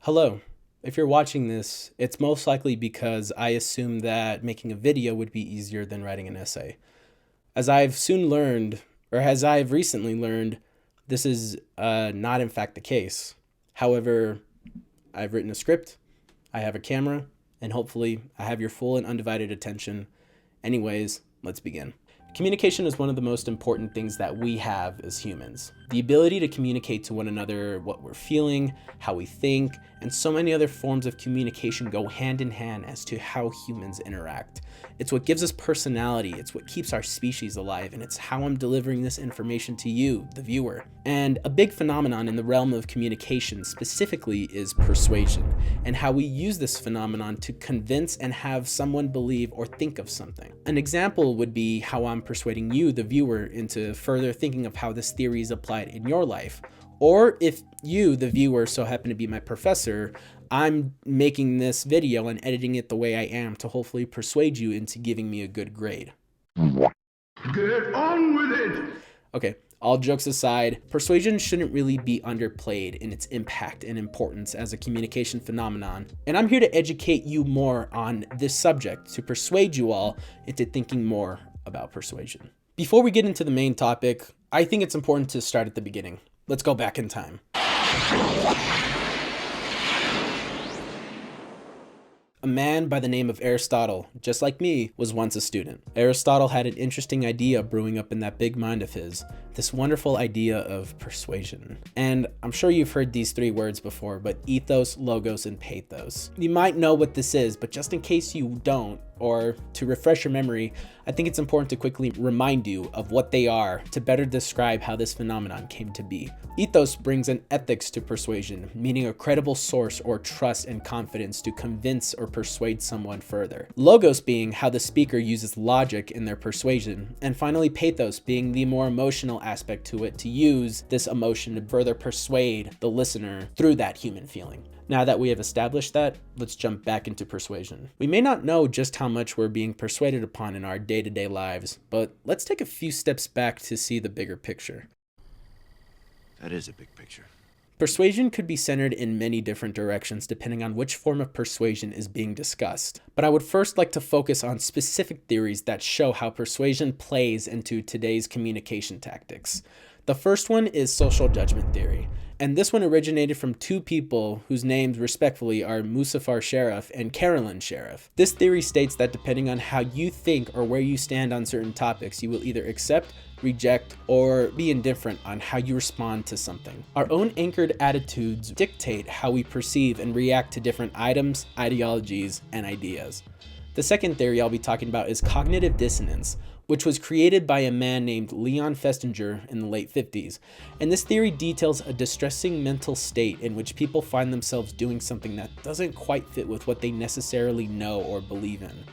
Hello. If you're watching this, it's most likely because I assumed that making a video would be easier than writing an essay. As I've soon learned, or as I've recently learned, this is not in fact the case. However, I've written a script, I have a camera, and hopefully I have your full and undivided attention. Anyways, let's begin. Communication is one of the most important things that we have as humans. The ability to communicate to one another what we're feeling, how we think, and so many other forms of communication go hand in hand as to how humans interact. It's what gives us personality, it's what keeps our species alive, and it's how I'm delivering this information to you, the viewer. And a big phenomenon in the realm of communication specifically is persuasion, and how we use this phenomenon to convince and have someone believe or think of something. An example would be how I'm persuading you, the viewer, into further thinking of how this theory is applied in your life. Or if you, the viewer, so happen to be my professor, I'm making this video and editing it the way I am to hopefully persuade you into giving me a good grade. Get on with it! Okay, all jokes aside, persuasion shouldn't really be underplayed in its impact and importance as a communication phenomenon, and I'm here to educate you more on this subject to persuade you all into thinking more about persuasion. Before we get into the main topic, I think it's important to start at the beginning. Let's go back in time. A man by the name of Aristotle, just like me, was once a student. Aristotle had an interesting idea brewing up in that big mind of his, this wonderful idea of persuasion. And I'm sure you've heard these three words before, but ethos, logos, and pathos. You might know what this is, but just in case you don't, or to refresh your memory, I think it's important to quickly remind you of what they are to better describe how this phenomenon came to be. Ethos brings an ethics to persuasion, meaning a credible source or trust and confidence to convince or persuade someone further. Logos being how the speaker uses logic in their persuasion, and finally pathos being the more emotional aspect to it, to use this emotion to further persuade the listener through that human feeling. Now that we have established that, let's jump back into persuasion. We may not know just how much we're being persuaded upon in our day-to-day lives, but let's take a few steps back to see the bigger picture. That is a big picture. Persuasion could be centered in many different directions depending on which form of persuasion is being discussed. But I would first like to focus on specific theories that show how persuasion plays into today's communication tactics. The first one is social judgment theory, and this one originated from two people whose names respectfully are Muzaffar Sherif and Carolyn Sherif. This theory states that depending on how you think or where you stand on certain topics, you will either accept, reject, or be indifferent on how you respond to something. Our own anchored attitudes dictate how we perceive and react to different items, ideologies, and ideas. The second theory I'll be talking about is cognitive dissonance, which was created by a man named Leon Festinger in the late 50s. And this theory details a distressing mental state in which people find themselves doing something that doesn't quite fit with what they necessarily know or believe in.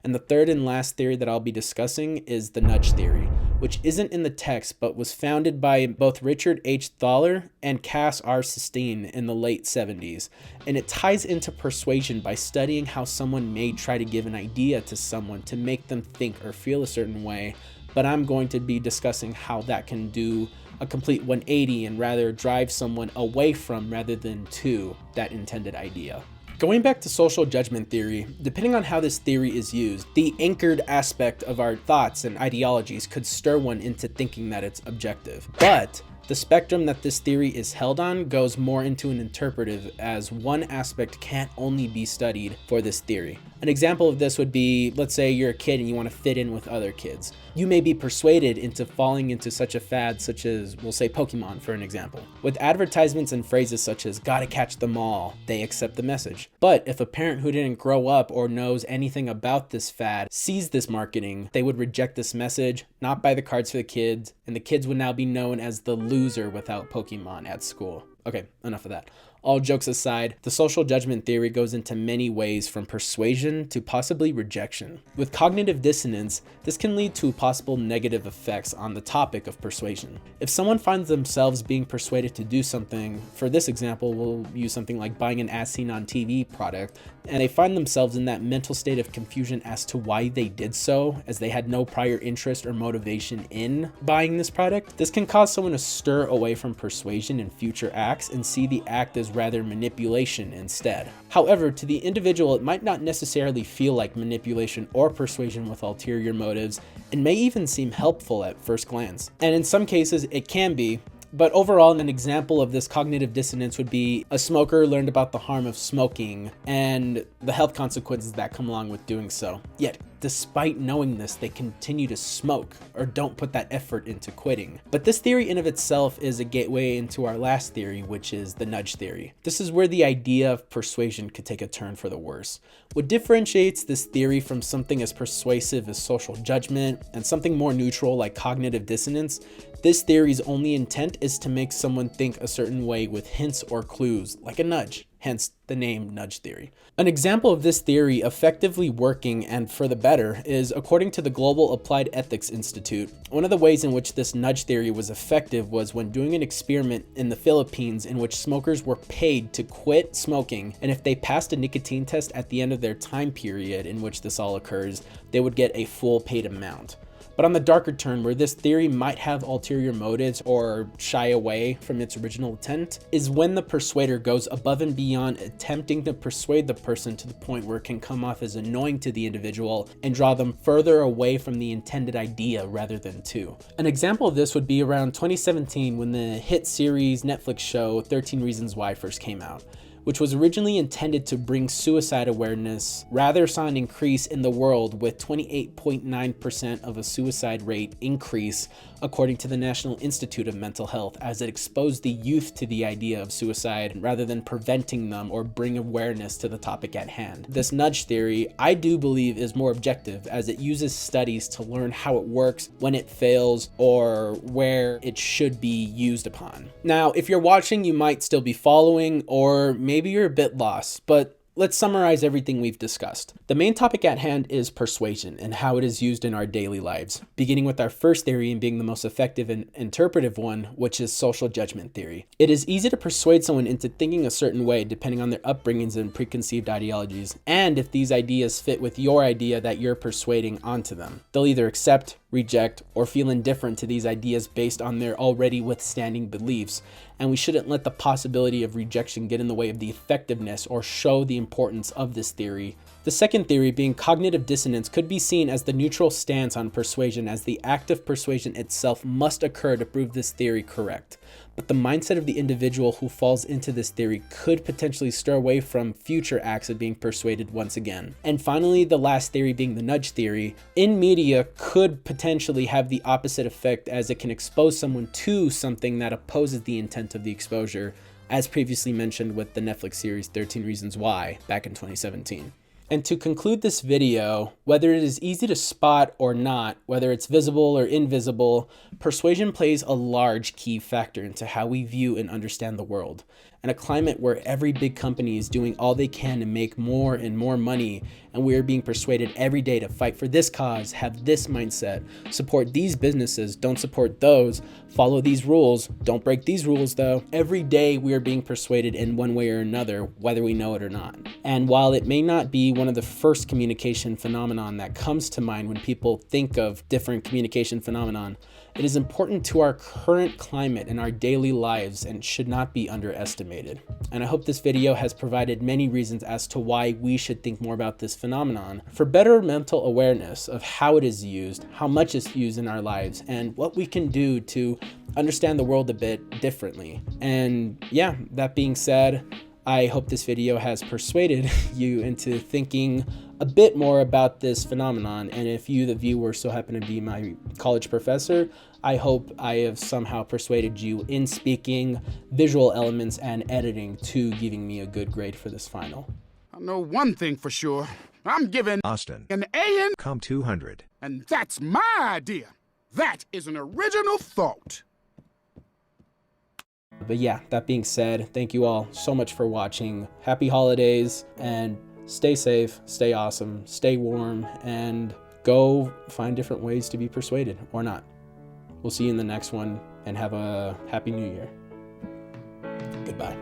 And the third and last theory that I'll be discussing is the nudge theory, which isn't in the text but was founded by both Richard H. Thaler and Cass R. Sustine in the late 70s. And it ties into persuasion by studying how someone may try to give an idea to someone to make them think or feel a certain way, but I'm going to be discussing how that can do a complete 180 and rather drive someone away from rather than to that intended idea. Going back to social judgment theory, depending on how this theory is used, the anchored aspect of our thoughts and ideologies could stir one into thinking that it's objective. But the spectrum that this theory is held on goes more into an interpretive, as one aspect can't only be studied for this theory. An example of this would be, let's say you're a kid and you want to fit in with other kids. You may be persuaded into falling into such a fad such as, we'll say Pokemon for an example. With advertisements and phrases such as gotta catch them all, they accept the message. But if a parent who didn't grow up or knows anything about this fad sees this marketing, they would reject this message, not buy the cards for the kids, and the kids would now be known as the loser without Pokemon at school. Okay, enough of that. All jokes aside, the social judgment theory goes into many ways from persuasion to possibly rejection. With cognitive dissonance, this can lead to possible negative effects on the topic of persuasion. If someone finds themselves being persuaded to do something, for this example, we'll use something like buying an as seen on TV product, and they find themselves in that mental state of confusion as to why they did so, as they had no prior interest or motivation in buying this product, this can cause someone to stir away from persuasion in future acts and see the act as is rather manipulation instead. However, to the individual, it might not necessarily feel like manipulation or persuasion with ulterior motives, and may even seem helpful at first glance. And in some cases, it can be. But overall, an example of this cognitive dissonance would be a smoker learned about the harm of smoking and the health consequences that come along with doing so. Yet, despite knowing this, they continue to smoke or don't put that effort into quitting. But this theory in of itself is a gateway into our last theory, which is the nudge theory. This is where the idea of persuasion could take a turn for the worse. What differentiates this theory from something as persuasive as social judgment and something more neutral like cognitive dissonance, this theory's only intent is to make someone think a certain way with hints or clues, like a nudge, hence the name nudge theory. An example of this theory effectively working and for the better is, according to the Global Applied Ethics Institute, one of the ways in which this nudge theory was effective was when doing an experiment in the Philippines in which smokers were paid to quit smoking, and if they passed a nicotine test at the end of their time period in which this all occurs, they would get a full paid amount. But on the darker turn, where this theory might have ulterior motives or shy away from its original intent, is when the persuader goes above and beyond attempting to persuade the person to the point where it can come off as annoying to the individual and draw them further away from the intended idea rather than to. An example of this would be around 2017 when the hit series Netflix show 13 Reasons Why first came out, which was originally intended to bring suicide awareness, rather saw an increase in the world with 28.9% of a suicide rate increase according to the National Institute of Mental Health, as it exposed the youth to the idea of suicide rather than preventing them or bring awareness to the topic at hand. This nudge theory, I do believe, is more objective as it uses studies to learn how it works, when it fails, or where it should be used upon. Now, if you're watching, you might still be following, or maybe you're a bit lost, but let's summarize everything we've discussed. The main topic at hand is persuasion and how it is used in our daily lives, beginning with our first theory and being the most effective and interpretive one, which is social judgment theory. It is easy to persuade someone into thinking a certain way depending on their upbringings and preconceived ideologies, and if these ideas fit with your idea that you're persuading onto them. They'll either accept, reject, or feel indifferent to these ideas based on their already withstanding beliefs, and we shouldn't let the possibility of rejection get in the way of the effectiveness or show the importance of this theory. The second theory, being cognitive dissonance, could be seen as the neutral stance on persuasion, as the act of persuasion itself must occur to prove this theory correct. But the mindset of the individual who falls into this theory could potentially stir away from future acts of being persuaded once again. And finally, the last theory, being the nudge theory, in media could potentially have the opposite effect, as it can expose someone to something that opposes the intent of the exposure, as previously mentioned with the Netflix series 13 Reasons Why back in 2017. And to conclude this video, whether it is easy to spot or not, whether it's visible or invisible, persuasion plays a large key factor into how we view and understand the world. In a climate where every big company is doing all they can to make more and more money, and we are being persuaded every day to fight for this cause, have this mindset, support these businesses, don't support those, follow these rules, don't break these rules though. Every day we are being persuaded in one way or another, whether we know it or not. And while it may not be one of the first communication phenomenon that comes to mind when people think of different communication phenomenon, it is important to our current climate and our daily lives and should not be underestimated. And I hope this video has provided many reasons as to why we should think more about this phenomenon for better mental awareness of how it is used, how much it's used in our lives, and what we can do to understand the world a bit differently. And yeah, that being said, I hope this video has persuaded you into thinking a bit more about this phenomenon. And if you, the viewer, so happen to be my college professor, I hope I have somehow persuaded you in speaking, visual elements, and editing to giving me a good grade for this final. I know one thing for sure. I'm giving Austin an A in Com 200. and that's my idea. That is an original thought. But yeah, that being said, thank you all so much for watching. Happy holidays, and stay safe, stay awesome, stay warm, and go find different ways to be persuaded, or not. We'll see you in the next one, and have a happy new year. Goodbye.